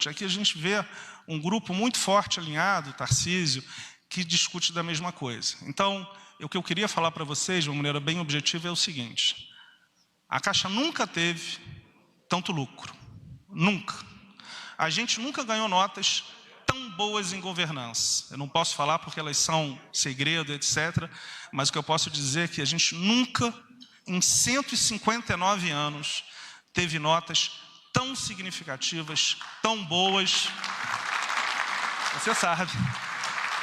Aqui a gente vê um grupo muito forte, alinhado, Tarcísio, que discute da mesma coisa. Então, o que eu queria falar para vocês, de uma maneira bem objetiva, é o seguinte: a Caixa nunca teve tanto lucro. Nunca. A gente nunca ganhou notas tão boas em governança. Eu não posso falar porque elas são segredo, etc. Mas o que eu posso dizer é que a gente nunca, em 159 anos, teve notas tão significativas, tão boas, você sabe,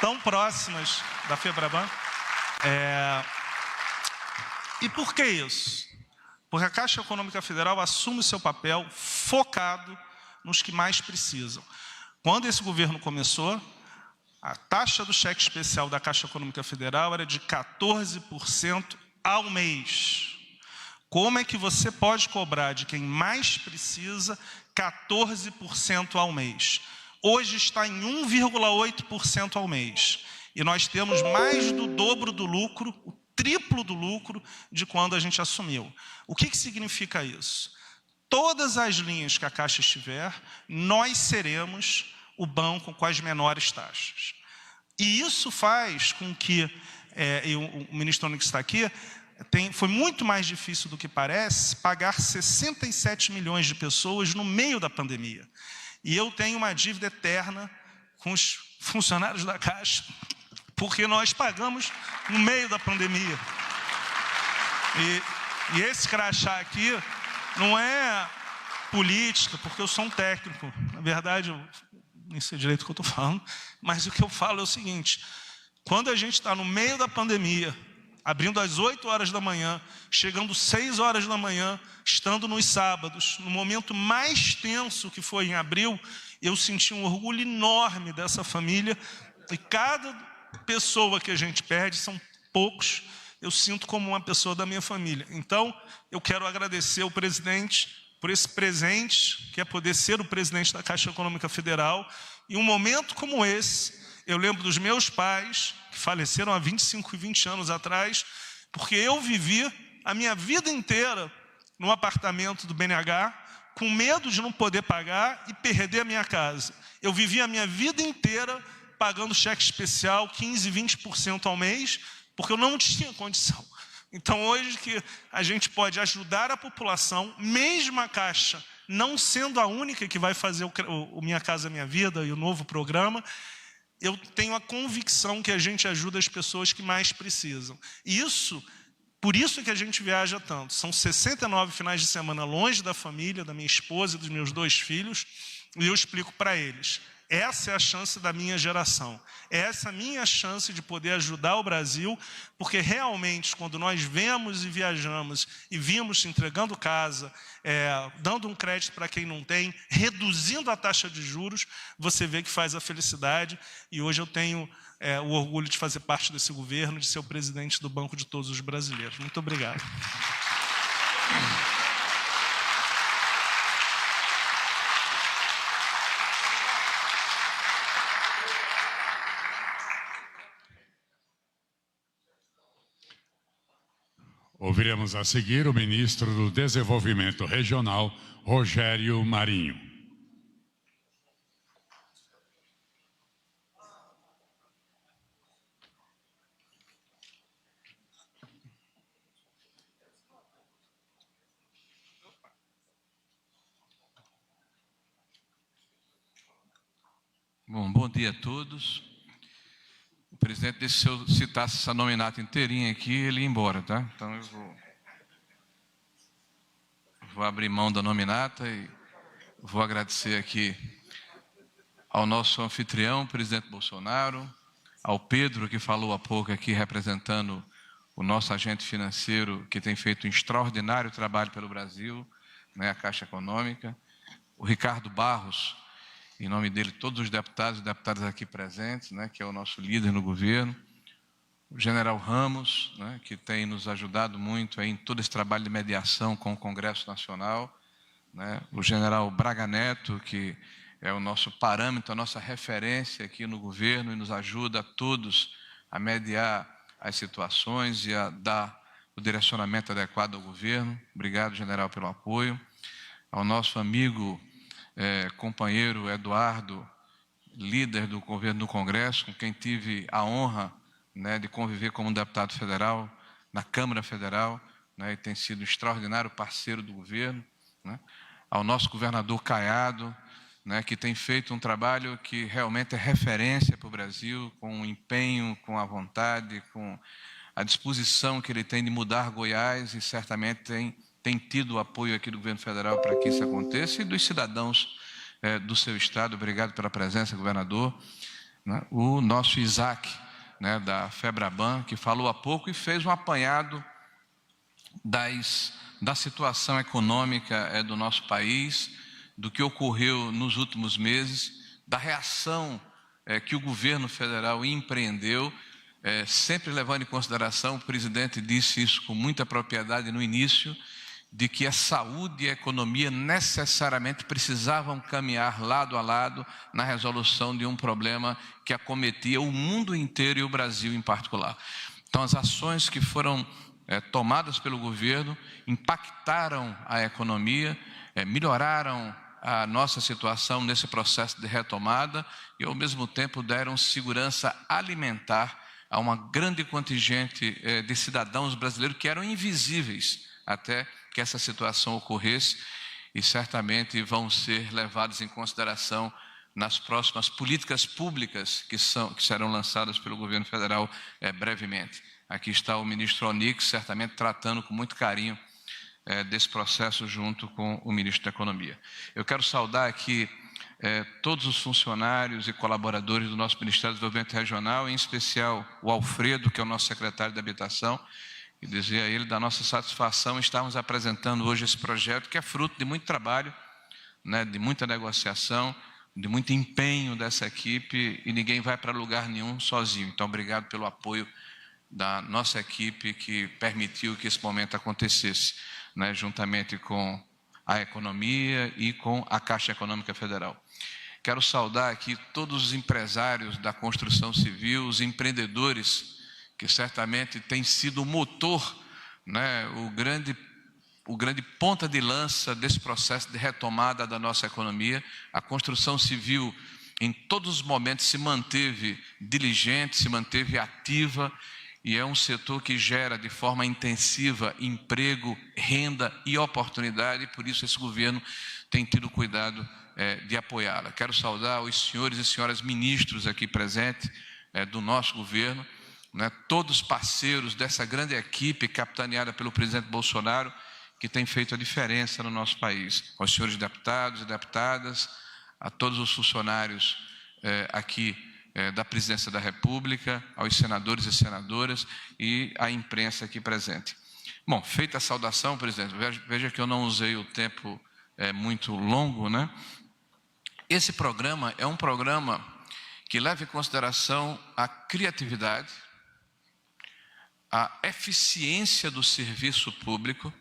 tão próximas da FEBRABAN. E por que isso? Porque a Caixa Econômica Federal assume o seu papel focado nos que mais precisam. Quando esse governo começou, a taxa do cheque especial da Caixa Econômica Federal era de 14% ao mês. Como é que você pode cobrar de quem mais precisa 14% ao mês? Hoje está em 1,8% ao mês. E nós temos mais do dobro do lucro, o triplo do lucro de quando a gente assumiu. O que significa isso? Todas as linhas que a Caixa estiver, nós seremos o banco com as menores taxas. E isso faz com que, o ministro Onyx está aqui, foi muito mais difícil do que parece pagar 67 milhões de pessoas no meio da pandemia. E eu tenho uma dívida eterna com os funcionários da Caixa, porque nós pagamos no meio da pandemia. E esse crachá aqui não é política, porque eu sou um técnico. Na verdade, eu nem sei direito o que eu estou falando, mas o que eu falo é o seguinte: quando a gente está no meio da pandemia, abrindo às 8 horas da manhã, chegando 6 horas da manhã, estando nos sábados, no momento mais tenso que foi em abril, eu senti um orgulho enorme dessa família, e cada pessoa que a gente perde, são poucos, eu sinto como uma pessoa da minha família. Então, eu quero agradecer ao presidente por esse presente, que é poder ser o presidente da Caixa Econômica Federal. E um momento como esse, eu lembro dos meus pais, que faleceram há 25 e 20 anos atrás, porque eu vivi a minha vida inteira num apartamento do BNH, com medo de não poder pagar e perder a minha casa. Eu vivi a minha vida inteira pagando cheque especial, 15%, 20% ao mês, porque eu não tinha condição. Então, hoje que a gente pode ajudar a população, mesmo a Caixa não sendo a única que vai fazer o Minha Casa Minha Vida e o novo programa, eu tenho a convicção que a gente ajuda as pessoas que mais precisam. Por isso que a gente viaja tanto. São 69 finais de semana longe da família, da minha esposa e dos meus 2 filhos, e eu explico para eles: essa é a chance da minha geração. Essa é a minha chance de poder ajudar o Brasil, porque realmente, quando nós vemos e viajamos e vimos entregando casa, dando um crédito para quem não tem, reduzindo a taxa de juros, você vê que faz a felicidade. E hoje eu tenho o orgulho de fazer parte desse governo, de ser o presidente do Banco de Todos os Brasileiros. Muito obrigado. Ouviremos a seguir o ministro do Desenvolvimento Regional, Rogério Marinho. Bom dia a todos. O presidente disse que se eu citasse essa nominata inteirinha aqui, ele ia embora, tá? Então eu vou abrir mão da nominata e vou agradecer aqui ao nosso anfitrião, presidente Bolsonaro, ao Pedro, que falou há pouco aqui, representando o nosso agente financeiro, que tem feito um extraordinário trabalho pelo Brasil, né, a Caixa Econômica, o Ricardo Barros, em nome dele, todos os deputados e deputadas aqui presentes, né, que é o nosso líder no governo, o general Ramos, né, que tem nos ajudado muito aí em todo esse trabalho de mediação com o Congresso Nacional, né, o general Braga Neto, que é o nosso parâmetro, a nossa referência aqui no governo e nos ajuda a todos a mediar as situações e a dar o direcionamento adequado ao governo. Obrigado, general, pelo apoio. Ao nosso amigo companheiro Eduardo, líder do governo do Congresso, com quem tive a honra, né, de conviver como deputado federal na Câmara Federal, né, e tem sido um extraordinário parceiro do governo, né, ao nosso governador Caiado, né, que tem feito um trabalho que realmente é referência para o Brasil, com o empenho, com a vontade, com a disposição que ele tem de mudar Goiás, e certamente tem tido o apoio aqui do governo federal para que isso aconteça, e dos cidadãos do seu estado. Obrigado pela presença, governador. Né? O nosso Isaac, né, da FEBRABAN, que falou há pouco e fez um apanhado da situação econômica do nosso país, do que ocorreu nos últimos meses, da reação que o governo federal empreendeu, sempre levando em consideração, o presidente disse isso com muita propriedade no início, de que a saúde e a economia necessariamente precisavam caminhar lado a lado na resolução de um problema que acometia o mundo inteiro e o Brasil em particular. Então, as ações que foram tomadas pelo governo impactaram a economia, melhoraram a nossa situação nesse processo de retomada e, ao mesmo tempo, deram segurança alimentar a uma grande contingente de cidadãos brasileiros que eram invisíveis até que essa situação ocorresse, e certamente vão ser levados em consideração nas próximas políticas públicas que serão lançadas pelo governo federal brevemente. Aqui está o ministro Onyx, certamente tratando com muito carinho desse processo junto com o ministro da Economia. Eu quero saudar aqui todos os funcionários e colaboradores do nosso Ministério do Desenvolvimento Regional, em especial o Alfredo, que é o nosso secretário de Habitação, e dizer a ele da nossa satisfação estarmos apresentando hoje esse projeto, que é fruto de muito trabalho, né, de muita negociação, de muito empenho dessa equipe, e ninguém vai para lugar nenhum sozinho. Então, obrigado pelo apoio da nossa equipe que permitiu que esse momento acontecesse, né, juntamente com a economia e com a Caixa Econômica Federal. Quero saudar aqui todos os empresários da construção civil, os empreendedores, que certamente tem sido o motor, né, o grande ponta de lança desse processo de retomada da nossa economia. A construção civil, em todos os momentos, se manteve diligente, se manteve ativa, e é um setor que gera de forma intensiva emprego, renda e oportunidade, e por isso esse governo tem tido cuidado de apoiá-la. Quero saudar os senhores e senhoras ministros aqui presentes do nosso governo, né, todos parceiros dessa grande equipe capitaneada pelo presidente Bolsonaro, que tem feito a diferença no nosso país. Aos senhores deputados e deputadas, a todos os funcionários aqui da Presidência da República, aos senadores e senadoras e à imprensa aqui presente. Bom, feita a saudação, presidente, veja que eu não usei o tempo muito longo, né? Esse programa é um programa que leva em consideração a criatividade, a eficiência do serviço público,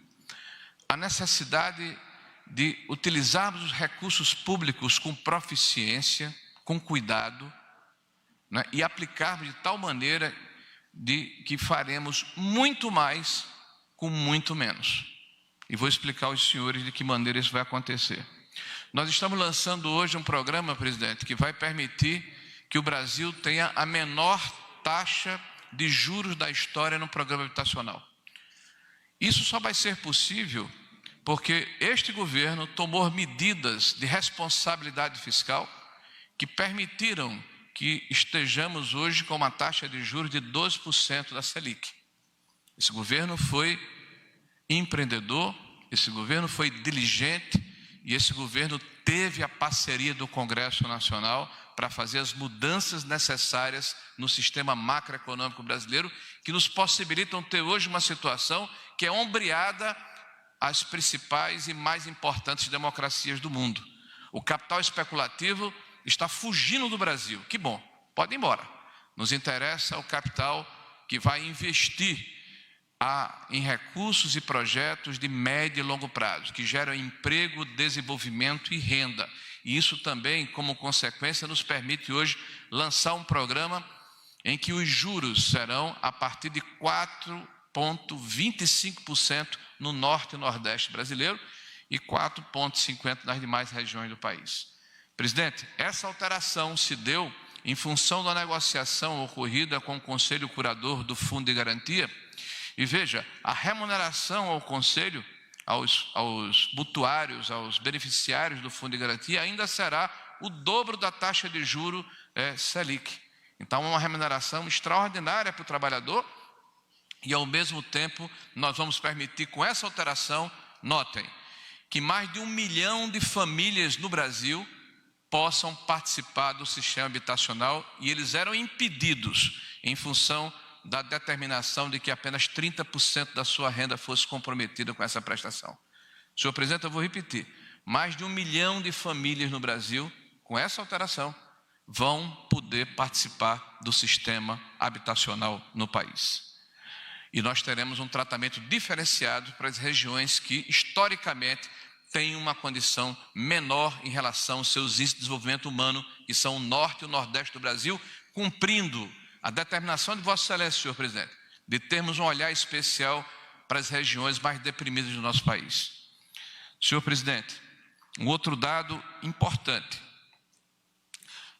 a necessidade de utilizarmos os recursos públicos com proficiência, com cuidado, né, e aplicarmos de tal maneira de que faremos muito mais com muito menos. E vou explicar aos senhores de que maneira isso vai acontecer. Nós estamos lançando hoje um programa, presidente, que vai permitir que o Brasil tenha a menor taxa de juros da história no programa habitacional. Isso só vai ser possível porque este governo tomou medidas de responsabilidade fiscal que permitiram que estejamos hoje com uma taxa de juros de 12% da Selic. Esse governo foi empreendedor, esse governo foi diligente e esse governo teve a parceria do Congresso Nacional para fazer as mudanças necessárias no sistema macroeconômico brasileiro, que nos possibilitam ter hoje uma situação que é ombreada às principais e mais importantes democracias do mundo. O capital especulativo está fugindo do Brasil. Que bom, pode ir embora. Nos interessa o capital que vai investir em recursos e projetos de médio e longo prazo, que geram emprego, desenvolvimento e renda. E isso também, como consequência, nos permite hoje lançar um programa em que os juros serão a partir de 4,25% no norte e nordeste brasileiro, e 4,50 nas demais regiões do país. Presidente, essa alteração se deu em função da negociação ocorrida com o Conselho Curador do Fundo de Garantia. E veja, a remuneração ao Conselho, aos mutuários, aos beneficiários do Fundo de Garantia, ainda será o dobro da taxa de juros Selic. Então, uma remuneração extraordinária para o trabalhador e, ao mesmo tempo, nós vamos permitir, com essa alteração, notem, que mais de 1 milhão de famílias no Brasil possam participar do sistema habitacional, e eles eram impedidos em função da determinação de que apenas 30% da sua renda fosse comprometida com essa prestação. Senhor presidente, eu vou repetir, mais de 1 milhão de famílias no Brasil, com essa alteração, vão poder participar do sistema habitacional no país. E nós teremos um tratamento diferenciado para as regiões que, historicamente, têm uma condição menor em relação aos seus índices de desenvolvimento humano, que são o norte e o nordeste do Brasil, cumprindo a determinação de Vossa Excelência, senhor presidente, de termos um olhar especial para as regiões mais deprimidas do nosso país. Senhor presidente, um outro dado importante.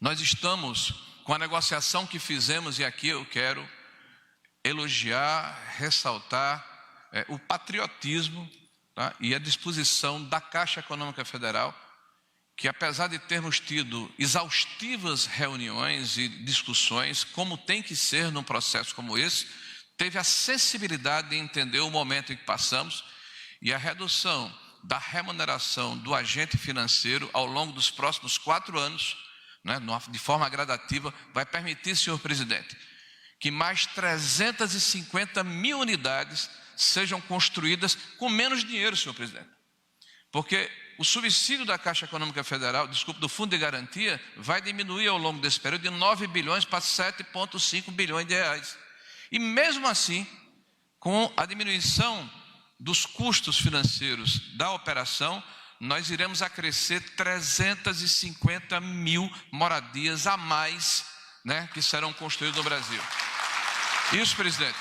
Nós estamos com a negociação que fizemos, e aqui eu quero elogiar, ressaltar o patriotismo, tá, e a disposição da Caixa Econômica Federal, que apesar de termos tido exaustivas reuniões e discussões, como tem que ser num processo como esse, teve a sensibilidade de entender o momento em que passamos, e a redução da remuneração do agente financeiro ao longo dos próximos 4 anos, né, de forma gradativa, vai permitir, senhor presidente, que mais 350 mil unidades sejam construídas com menos dinheiro, senhor presidente. Porque o subsídio da Caixa Econômica Federal, do Fundo de Garantia, vai diminuir ao longo desse período de 9 bilhões para 7,5 bilhões de reais. E mesmo assim, com a diminuição dos custos financeiros da operação, nós iremos acrescer 350 mil moradias a mais, né, que serão construídas no Brasil. Isso, presidente,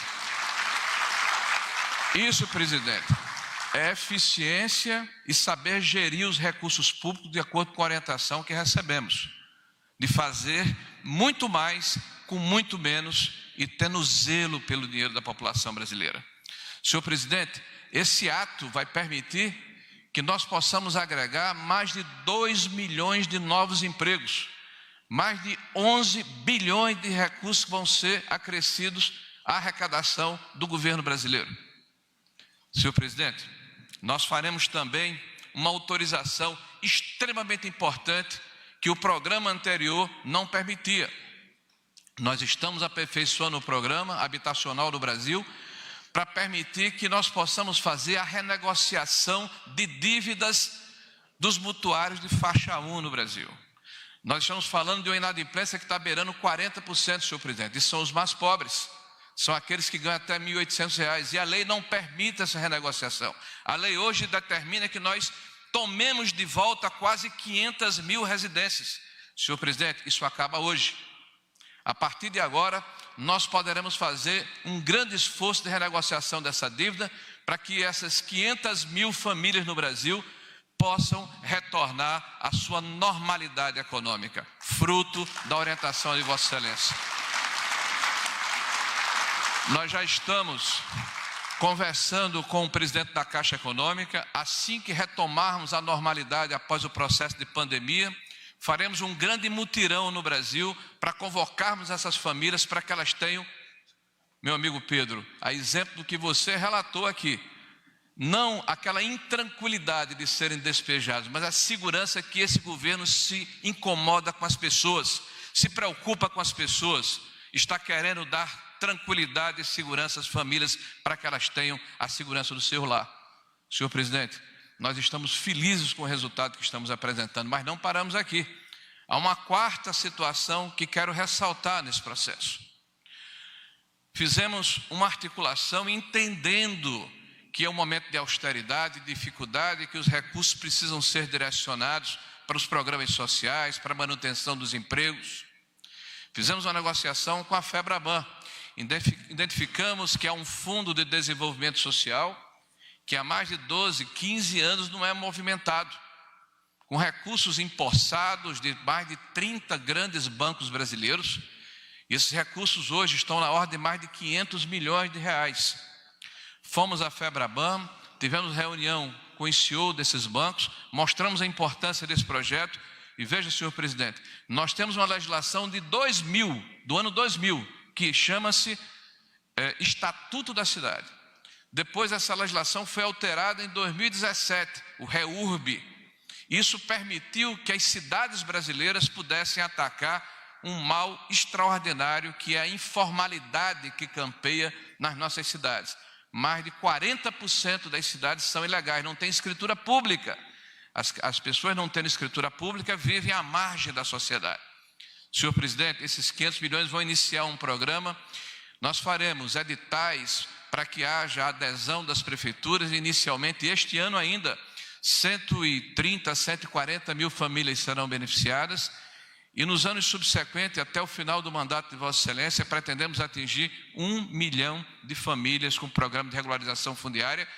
é eficiência e saber gerir os recursos públicos de acordo com a orientação que recebemos, de fazer muito mais com muito menos e tendo zelo pelo dinheiro da população brasileira. Senhor presidente, esse ato vai permitir que nós possamos agregar mais de 2 milhões de novos empregos, mais de 11 bilhões de recursos que vão ser acrescidos à arrecadação do governo brasileiro. Senhor presidente, nós faremos também uma autorização extremamente importante que o programa anterior não permitia. Nós estamos aperfeiçoando o programa habitacional do Brasil para permitir que nós possamos fazer a renegociação de dívidas dos mutuários de faixa 1 no Brasil. Nós estamos falando de uma inadimplência que está beirando 40%, senhor presidente, e são os mais pobres. São aqueles que ganham até R$ 1.800, e a lei não permite essa renegociação. A lei hoje determina que nós tomemos de volta quase 500 mil residências. Senhor presidente, isso acaba hoje. A partir de agora, nós poderemos fazer um grande esforço de renegociação dessa dívida para que essas 500 mil famílias no Brasil possam retornar à sua normalidade econômica, fruto da orientação de Vossa Excelência. Nós já estamos conversando com o presidente da Caixa Econômica. Assim que retomarmos a normalidade após o processo de pandemia, faremos um grande mutirão no Brasil para convocarmos essas famílias para que elas tenham, meu amigo Pedro, a exemplo do que você relatou aqui, não aquela intranquilidade de serem despejados, mas a segurança que esse governo se incomoda com as pessoas, se preocupa com as pessoas, está querendo dar tranquilidade e segurança às famílias para que elas tenham a segurança do seu lar. Senhor presidente, nós estamos felizes com o resultado que estamos apresentando, mas não paramos aqui. Há uma quarta situação que quero ressaltar nesse processo. Fizemos uma articulação entendendo que é um momento de austeridade, dificuldade, que os recursos precisam ser direcionados para os programas sociais, para a manutenção dos empregos. Fizemos uma negociação com a FEBRABAN. Identificamos que há um fundo de desenvolvimento social que há mais de 12, 15 anos não é movimentado, com recursos empossados de mais de 30 grandes bancos brasileiros. Esses recursos hoje estão na ordem de mais de 500 milhões de reais. Fomos à FEBRABAN, tivemos reunião com o CEO desses bancos, mostramos a importância desse projeto. E veja, senhor presidente, nós temos uma legislação de 2000, do ano 2000, que chama-se Estatuto da Cidade. Depois essa legislação foi alterada em 2017, o REURB. Isso permitiu que as cidades brasileiras pudessem atacar um mal extraordinário, que é a informalidade que campeia nas nossas cidades. Mais de 40% das cidades são ilegais, não tem escritura pública. As pessoas não tendo escritura pública vivem à margem da sociedade. Senhor presidente, esses 500 milhões vão iniciar um programa. Nós faremos editais para que haja adesão das prefeituras. Inicialmente, este ano ainda, 130, 140 mil famílias serão beneficiadas. E nos anos subsequentes, até o final do mandato de Vossa Excelência, pretendemos atingir 1 milhão de famílias com programa de regularização fundiária,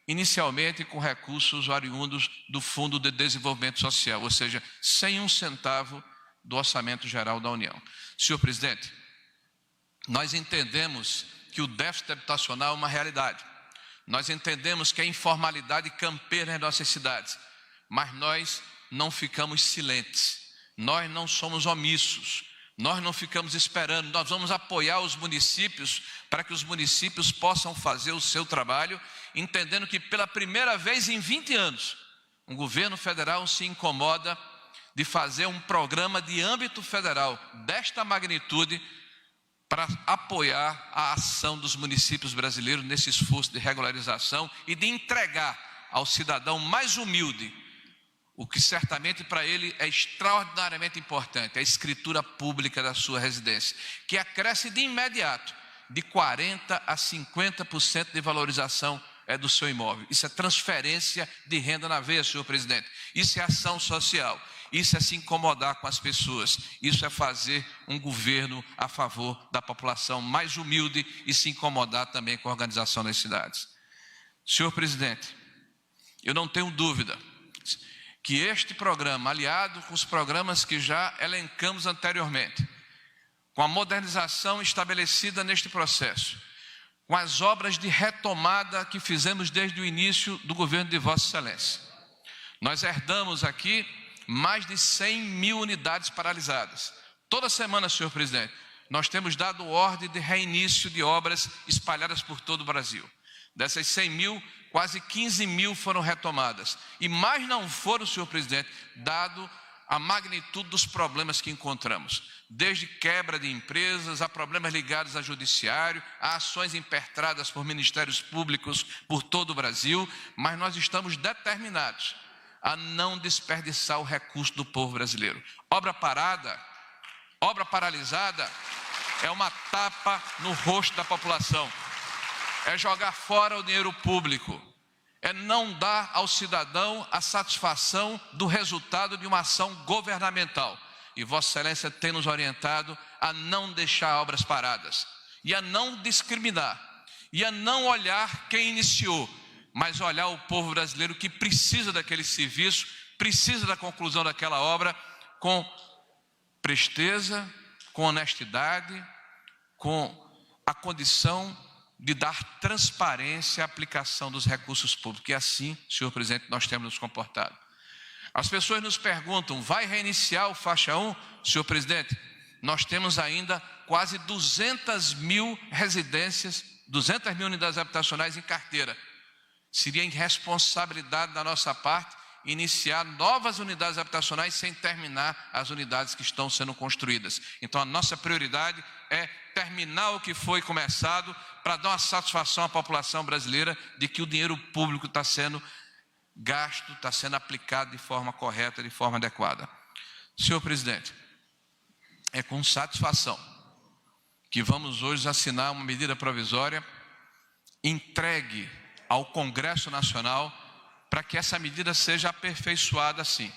inicialmente com recursos oriundos do Fundo de Desenvolvimento Social, ou seja, sem um centavo do Orçamento Geral da União. Senhor presidente, nós entendemos que o déficit habitacional é uma realidade. Nós entendemos que a informalidade campeia nas nossas cidades, mas nós não ficamos silentes, nós não somos omissos, nós não ficamos esperando, nós vamos apoiar os municípios para que os municípios possam fazer o seu trabalho, entendendo que pela primeira vez em 20 anos, o governo federal se incomoda de fazer um programa de âmbito federal desta magnitude para apoiar a ação dos municípios brasileiros nesse esforço de regularização e de entregar ao cidadão mais humilde o que certamente para ele é extraordinariamente importante, a escritura pública da sua residência, que acresce de imediato de 40% a 50% de valorização do seu imóvel. Isso é transferência de renda na veia, senhor presidente. Isso é ação social. Isso é se incomodar com as pessoas. Isso é fazer um governo a favor da população mais humilde e se incomodar também com a organização das cidades. Senhor presidente, eu não tenho dúvida que este programa, aliado com os programas que já elencamos anteriormente, com a modernização estabelecida neste processo, com as obras de retomada que fizemos desde o início do governo de Vossa Excelência, nós herdamos aqui mais de 100 mil unidades paralisadas. Toda semana, senhor presidente, nós temos dado ordem de reinício de obras espalhadas por todo o Brasil. Dessas 100 mil, quase 15 mil foram retomadas. E mais não foram, senhor presidente, dado a magnitude dos problemas que encontramos. Desde quebra de empresas, a problemas ligados a judiciário, a ações impetradas por ministérios públicos por todo o Brasil, mas nós estamos determinados a não desperdiçar o recurso do povo brasileiro. Obra parada, obra paralisada, é uma tapa no rosto da população. É jogar fora o dinheiro público, é não dar ao cidadão a satisfação do resultado de uma ação governamental. E Vossa Excelência tem nos orientado a não deixar obras paradas, e a não discriminar, e a não olhar quem iniciou, mas olhar o povo brasileiro que precisa daquele serviço, precisa da conclusão daquela obra com presteza, com honestidade, com a condição de dar transparência à aplicação dos recursos públicos. E assim, senhor presidente, nós temos nos comportado. As pessoas nos perguntam, vai reiniciar o faixa 1? Senhor presidente, nós temos ainda quase 200 mil residências, 200 mil unidades habitacionais em carteira. Seria irresponsabilidade da nossa parte iniciar novas unidades habitacionais sem terminar as unidades que estão sendo construídas. Então a nossa prioridade é terminar o que foi começado para dar uma satisfação à população brasileira de que o dinheiro público está sendo gasto, está sendo aplicado de forma correta, de forma adequada. Senhor presidente, é com satisfação que vamos hoje assinar uma medida provisória entregue ao Congresso Nacional para que essa medida seja aperfeiçoada assim,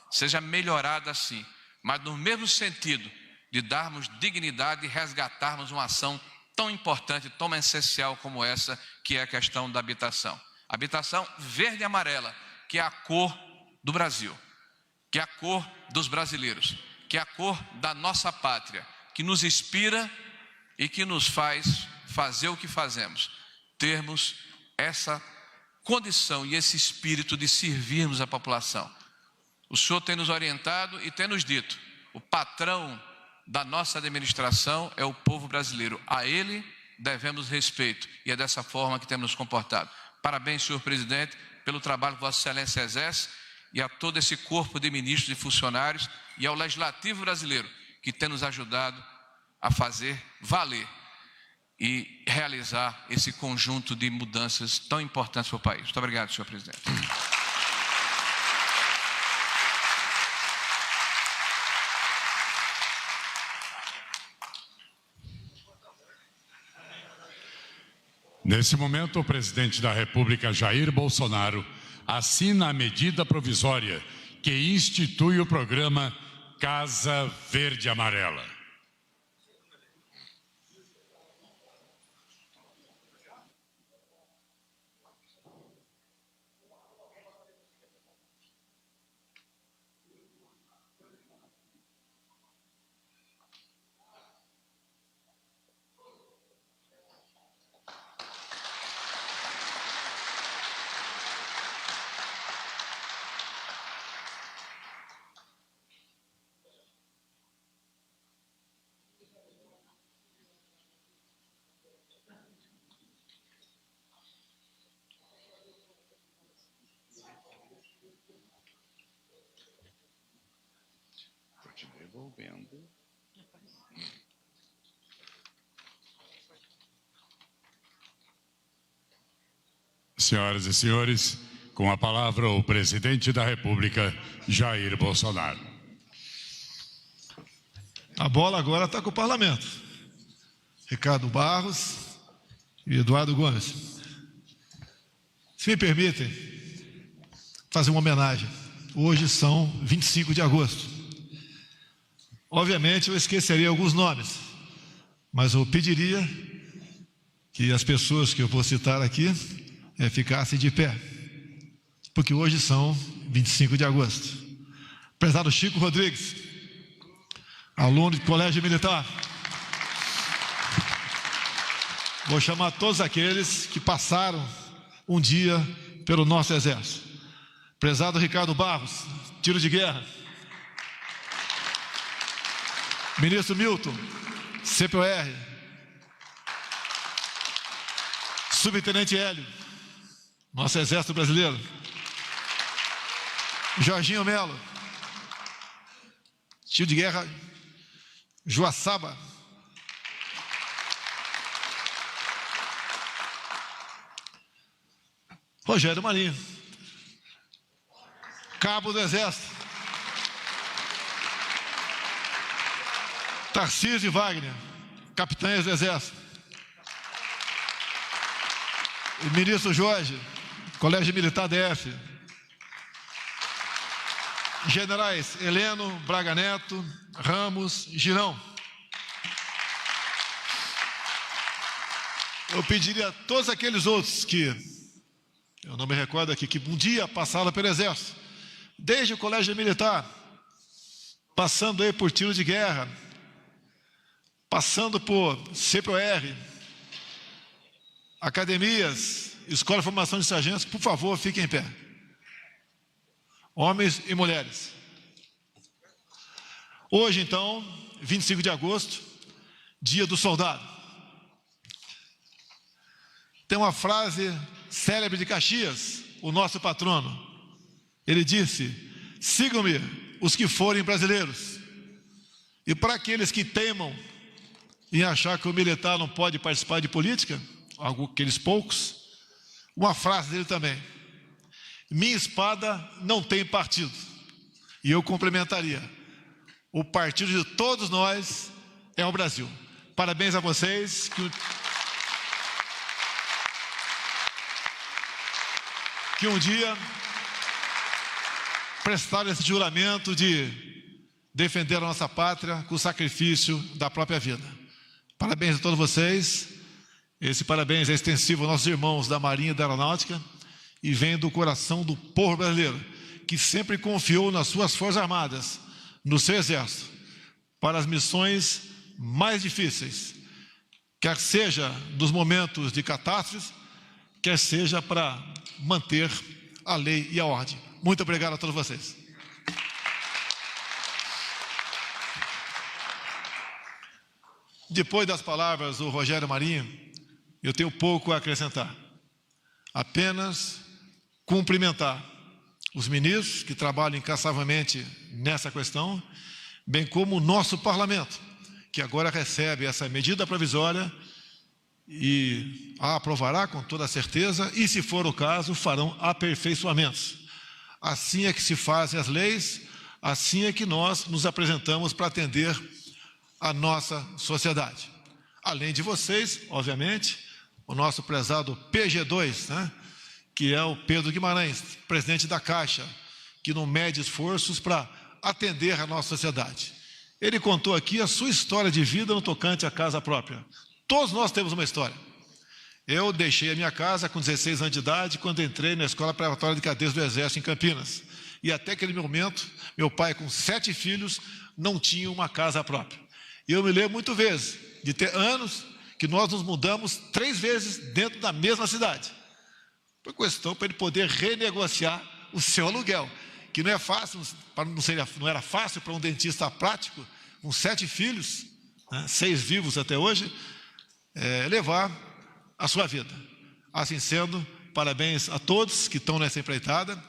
seja melhorada assim, mas no mesmo sentido de darmos dignidade e resgatarmos uma ação tão importante, tão essencial como essa, que é a questão da habitação. Habitação verde e amarela, que é a cor do Brasil, que é a cor dos brasileiros, que é a cor da nossa pátria, que nos inspira e que nos faz fazer o que fazemos, termos essa condição e esse espírito de servirmos a população. O senhor tem nos orientado e tem nos dito, o patrão da nossa administração é o povo brasileiro, a ele devemos respeito e é dessa forma que temos nos comportado. Parabéns, senhor presidente, pelo trabalho que Vossa Excelência exerce e a todo esse corpo de ministros e funcionários e ao Legislativo brasileiro que tem nos ajudado a fazer valer e realizar esse conjunto de mudanças tão importantes para o país. Muito obrigado, senhor presidente. Nesse momento, o presidente da República, Jair Bolsonaro, assina a medida provisória que institui o programa Casa Verde e Amarela. Senhoras e senhores, com a palavra o presidente da República, Jair Bolsonaro. A bola agora está com o parlamento. Ricardo Barros e Eduardo Gomes. Se me permitem fazer uma homenagem. Hoje são 25 de agosto. Obviamente eu esqueceria alguns nomes, mas eu pediria que as pessoas que eu vou citar aqui ficassem de pé, porque hoje são 25 de agosto. Prezado Chico Rodrigues, aluno de colégio militar. Vou chamar todos aqueles que passaram um dia pelo nosso exército. Prezado Ricardo Barros, tiro de guerra. Ministro Milton, CPOR. Subtenente Hélio, nosso exército brasileiro. Jorginho Melo, tiro de guerra Joaçaba. Rogério Marinho, cabo do exército. Tarcísio e Wagner, capitães do exército. O ministro Jorge, colégio militar DF. Generais Heleno, Braga Neto, Ramos, Girão. Eu pediria a todos aqueles outros que, eu não me recordo aqui, que um dia passaram pelo exército, desde o colégio militar, passando aí por tiro de guerra, passando por CPOR, academias, escola de formação de sargentos, por favor, fiquem em pé. Homens e mulheres. Hoje, então, 25 de agosto, dia do soldado. Tem uma frase célebre de Caxias, o nosso patrono. Ele disse: sigam-me os que forem brasileiros. E para aqueles que teimam em achar que o militar não pode participar de política, aqueles poucos, uma frase dele também: minha espada não tem partido. E eu complementaria: o partido de todos nós é o Brasil. Parabéns a vocês. Que um dia prestaram esse juramento de defender a nossa pátria com o sacrifício da própria vida. Parabéns a todos vocês. Esse parabéns é extensivo aos nossos irmãos da Marinha e da Aeronáutica e vem do coração do povo brasileiro, que sempre confiou nas suas Forças Armadas, no seu Exército, para as missões mais difíceis, quer seja nos momentos de catástrofes, quer seja para manter a lei e a ordem. Muito obrigado a todos vocês. Depois das palavras do Rogério Marinho, eu tenho pouco a acrescentar. Apenas cumprimentar os ministros que trabalham incansavelmente nessa questão, bem como o nosso parlamento, que agora recebe essa medida provisória e a aprovará com toda certeza, e, se for o caso, farão aperfeiçoamentos. Assim é que se fazem as leis, assim é que nós nos apresentamos para atender a nossa sociedade. Além de vocês, obviamente, o nosso prezado PG2, né, que é o Pedro Guimarães, presidente da Caixa, que não mede esforços para atender a nossa sociedade. Ele contou aqui a sua história de vida no tocante à casa própria. Todos nós temos uma história. Eu deixei a minha casa com 16 anos de idade quando entrei na Escola Preparatória de Cadeiros do Exército em Campinas. E até aquele momento, meu pai, com 7 filhos, não tinha uma casa própria. E eu me lembro muitas vezes de ter anos que nós nos mudamos 3 vezes dentro da mesma cidade. Por questão para ele poder renegociar o seu aluguel, que não é fácil, não era fácil para um dentista prático, com 7 filhos, né, 6 vivos até hoje, levar a sua vida. Assim sendo, parabéns a todos que estão nessa empreitada.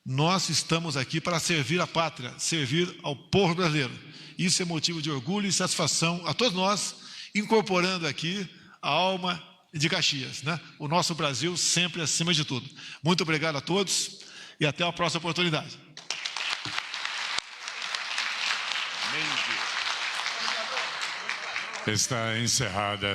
Nós estamos aqui para servir a pátria, servir ao povo brasileiro. Isso é motivo de orgulho e satisfação a todos nós, incorporando aqui a alma de Caxias, né? O nosso Brasil sempre acima de tudo. Muito obrigado a todos e até a próxima oportunidade. Está encerrada.